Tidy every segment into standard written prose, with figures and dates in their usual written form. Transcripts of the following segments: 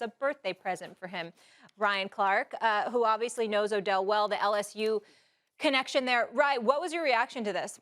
a birthday present for him. Ryan Clark, who obviously knows Odell well, the LSU connection there. Ryan, what was your reaction to this?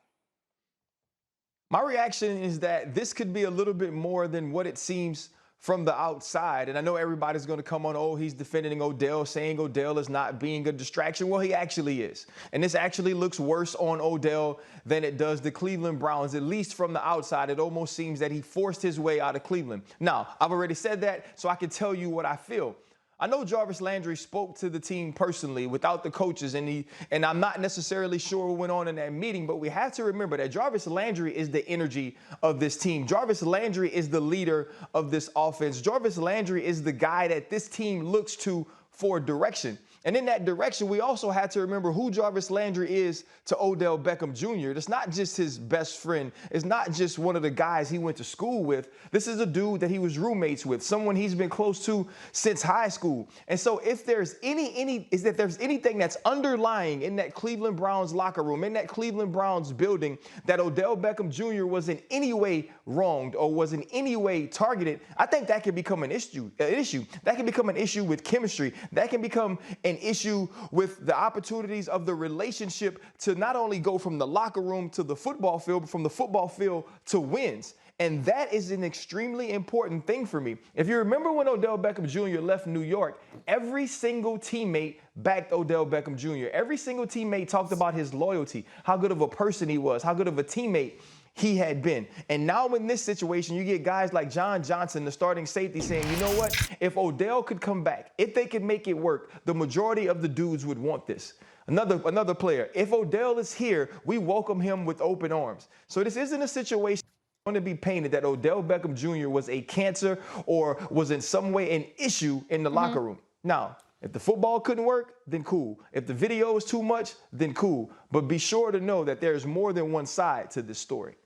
My reaction is that this could be a little bit more than what it seems from the outside. And I know everybody's going to come on, oh, he's defending Odell, saying Odell is not being a distraction. Well, he actually is. And this actually looks worse on Odell than it does the Cleveland Browns. At least from the outside, it almost seems that he forced his way out of Cleveland. Now, I've already said that, so I can tell you what I feel. I know Jarvis Landry spoke to the team personally without the coaches, and I'm not necessarily sure what went on in that meeting, but we have to remember that Jarvis Landry is the energy of this team. Jarvis Landry is the leader of this offense. Jarvis Landry is the guy that this team looks to for direction. And in that direction, we also had to remember who Jarvis Landry is to Odell Beckham Jr. It's not just his best friend. It's not just one of the guys he went to school with. This is a dude that he was roommates with, someone he's been close to since high school. And so if there's anything that's underlying in that Cleveland Browns locker room, in that Cleveland Browns building, that Odell Beckham Jr. was in any way wronged or was in any way targeted, I think that can become an issue. That can become an issue with chemistry. That can become an issue with the opportunities of the relationship to not only go from the locker room to the football field, but from the football field to wins. And that is an extremely important thing for me. If you remember when Odell Beckham Jr. left New York, every single teammate backed Odell Beckham Jr. Every single teammate talked about his loyalty, how good of a person he was, how good of a teammate he had been. And now in this situation, you get guys like John Johnson, the starting safety, saying, you know what? If Odell could come back, if they could make it work, the majority of the dudes would want this. Another player, if Odell is here, we welcome him with open arms. So this isn't a situation going to be painted that Odell Beckham Jr. was a cancer or was in some way an issue in the locker room. Now, if the football couldn't work, then cool. If the video is too much, then cool. But be sure to know that there's more than one side to this story.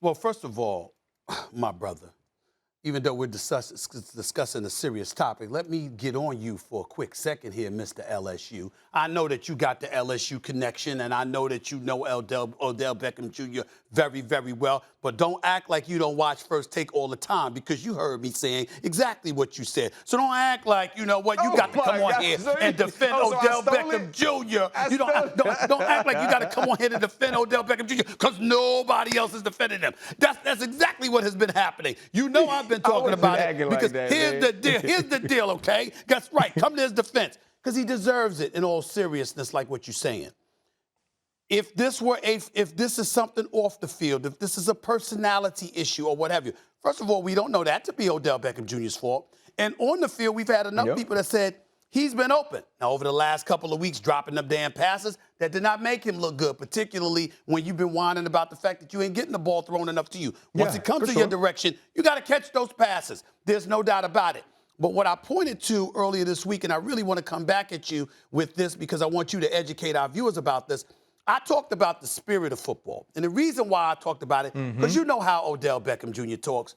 Well, first of all, my brother, even though we're discussing a serious topic, let me get on you for a quick second here, Mr. LSU. I know that you got the LSU connection, and I know that you know Odell Beckham Jr. very, very well, but don't act like you don't watch First Take all the time, because you heard me saying exactly what you said. So don't act like, you know what, you got to come on here and defend Odell Beckham Jr. Don't act like you got to come on here to defend Odell Beckham Jr. because nobody else is defending him. That's exactly what has been happening. You know I've been talking about it because here's the deal. Here's the deal, okay? That's right. Come to his defense because he deserves it in all seriousness, like what you're saying. If this is something off the field, if this is a personality issue or what have you, first of all, we don't know that to be Odell Beckham Jr.'s fault. And on the field, we've had enough people that said he's been open. Now, over the last couple of weeks, dropping them damn passes, that did not make him look good, particularly when you've been whining about the fact that you ain't getting the ball thrown enough to you. Once it comes to your direction, you got to catch those passes. There's no doubt about it. But what I pointed to earlier this week, and I really want to come back at you with this because I want you to educate our viewers about this, I talked about the spirit of football. And the reason why I talked about it, because you know how Odell Beckham Jr. talks,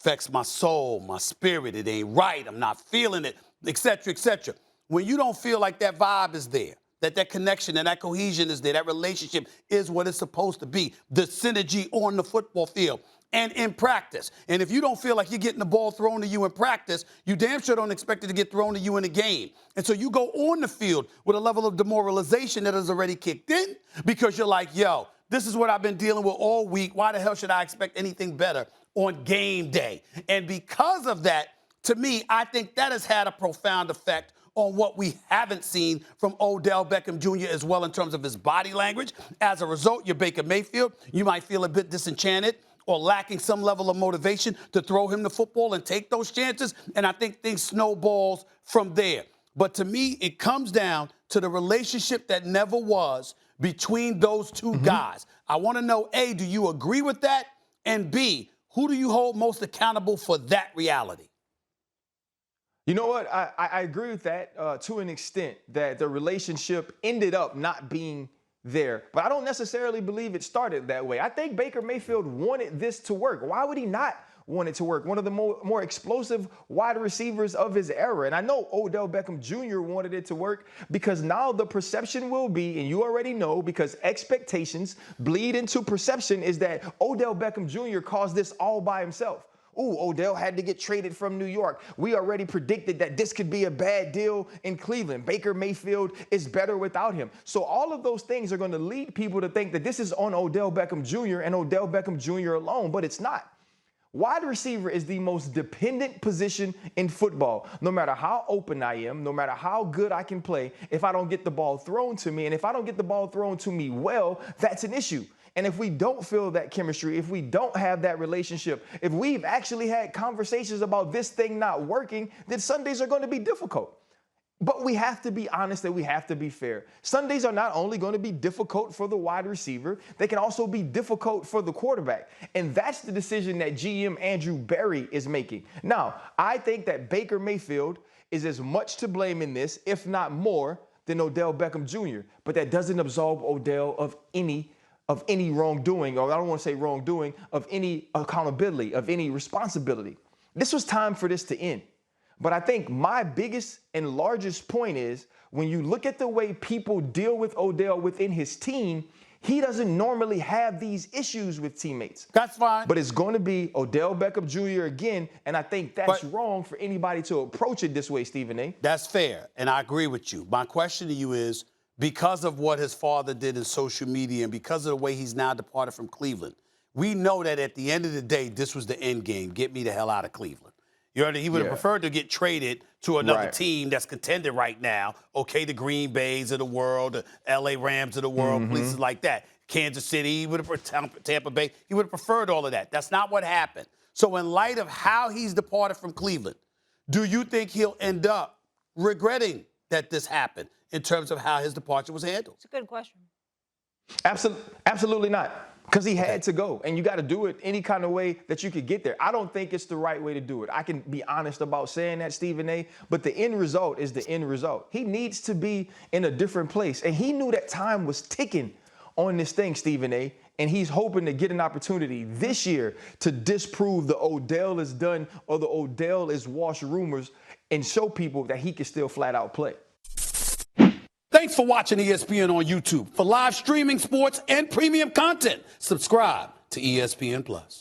affects my soul, my spirit, it ain't right, I'm not feeling it, et cetera, et cetera. When you don't feel like that vibe is there, that connection and that cohesion is there, that relationship is what it's supposed to be, the synergy on the football field and in practice. And if you don't feel like you're getting the ball thrown to you in practice, you damn sure don't expect it to get thrown to you in a game. And so you go on the field with a level of demoralization that has already kicked in because you're like, yo, this is what I've been dealing with all week. Why the hell should I expect anything better on game day? And because of that, to me, I think that has had a profound effect on what we haven't seen from Odell Beckham Jr. as well in terms of his body language. As a result, you're Baker Mayfield. You might feel a bit disenchanted or lacking some level of motivation to throw him the football and take those chances. And I think things snowballs from there. But to me, it comes down to the relationship that never was between those two guys. I want to know, A, do you agree with that? And B, who do you hold most accountable for that reality? You know what? I agree with that to an extent, that the relationship ended up not being there. But I don't necessarily believe it started that way. I think Baker Mayfield wanted this to work. Why would he not want it to work? One of the more explosive wide receivers of his era. And I know Odell Beckham Jr. wanted it to work because now the perception will be, and you already know because expectations bleed into perception, is that Odell Beckham Jr. caused this all by himself. ooh, Odell had to get traded from New York. We already predicted that this could be a bad deal in Cleveland. Baker Mayfield is better without him. So all of those things are going to lead people to think that this is on Odell Beckham Jr. and Odell Beckham Jr. alone, but it's not. Wide receiver is the most dependent position in football. No matter how open I am, no matter how good I can play, if I don't get the ball thrown to me, and if I don't get the ball thrown to me well, that's an issue. And if we don't feel that chemistry, if we don't have that relationship, if we've actually had conversations about this thing not working, then Sundays are going to be difficult. But we have to be honest and we have to be fair. Sundays are not only going to be difficult for the wide receiver, they can also be difficult for the quarterback. And that's the decision that GM Andrew Berry is making. Now, I think that Baker Mayfield is as much to blame in this, if not more, than Odell Beckham Jr. But that doesn't absolve Odell of any wrongdoing, or I don't want to say wrongdoing, of any accountability, of any responsibility. This was time for this to end. But I think my biggest and largest point is when you look at the way people deal with Odell within his team, he doesn't normally have these issues with teammates. That's fine. But it's going to be Odell Beckham Jr. again, and I think that's wrong for anybody to approach it this way, Stephen A. That's fair, and I agree with you. My question to you is, because of what his father did in social media and because of the way he's now departed from Cleveland, we know that at the end of the day, this was the end game. Get me the hell out of Cleveland. You heard it? He would have preferred to get traded to another team that's contending right now. Okay, the Green Bays of the world, the L.A. Rams of the world, places like that. Kansas City, he would have Tampa Bay. He would have preferred all of that. That's not what happened. So in light of how he's departed from Cleveland, do you think he'll end up regretting that this happened in terms of how his departure was handled? It's a good question. Absolutely not. Because he had to go, and you got to do it any kind of way that you could get there. I don't think it's the right way to do it. I can be honest about saying that, Stephen A., but the end result is the end result. He needs to be in a different place, and he knew that time was ticking on this thing, Stephen A., and he's hoping to get an opportunity this year to disprove the Odell is done or the Odell is washed rumors and show people that he can still flat out play. Thanks for watching ESPN on YouTube. For live streaming sports and premium content, subscribe to ESPN+.